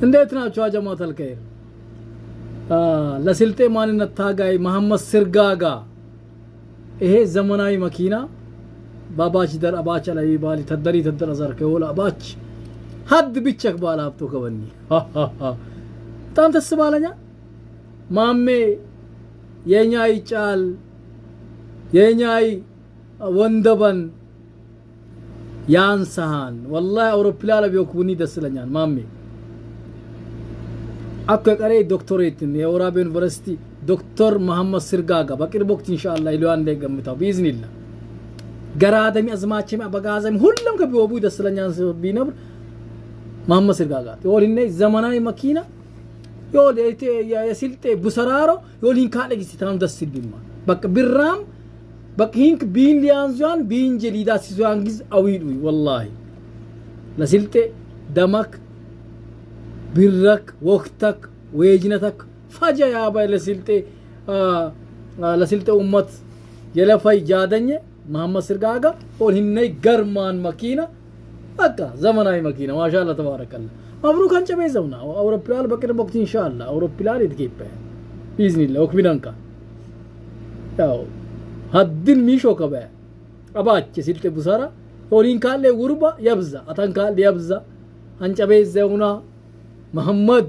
እንዴት ናችሁ አጀማት አልከይር ለስልጤ ማንነት ታጋይ መሐመድ ስርጋጋ ይሄ ዘመናዊ መኪና ባባች ደር አባች ላይ ባሊ ተደሪ ተደረዘር ከወላ አባች ሀድ ቢቸክ ባላ ሀብቶ ከበኒ በጣም ተስባለኛ ማሜ የኛ ይጫል የኛ ወንደበን ያንሳን والله አውሮፕላን ቢወክቡኒ ደስለኛል ማሜ አከቀሬ ዶክተሬት የወራቤ ዩኒቨርሲቲ ዶክተር መሐመድ ስርጋጋ በቅርብ ወቅት ኢንሻአላህ ይሏን እንደገምታው ቢዝኒላህ ገራደም አዝማችም አበጋዘም ሁሉም ከቢወቡ ደስለኛል ቢነብር መሐመድ ስርጋጋ ይወልኔ ዘመናዊ መኪና ይወል የስልጤ ቡሰራሮ ይወልን ካለጊስ ታም ደስልኝማ በቃ ብራም በቅሂንክ ቢሊያንዟን ቢንጀሊዳ ሲዟን ግዝ አዊዱ والله ለስልጤ ደማክ برك وقتك ويجنتك فجأة يا باي لسلطة أمت يلفاي جادنية محمد سرقاقا وهنني قرمان مكينة أكا زمناي مكينة ما شاء الله تبارك الله مبروك أنت بيزونا أوروبيال بكرة وقت إن شاء الله أوروبيال يتكيب بإذن الله وكبيرانكا ياو هدين ميشو كبه أباك سلطة بسارة ولين قال لي غربة يبزا أتان قال لي يبزا أنت بيزونا محمد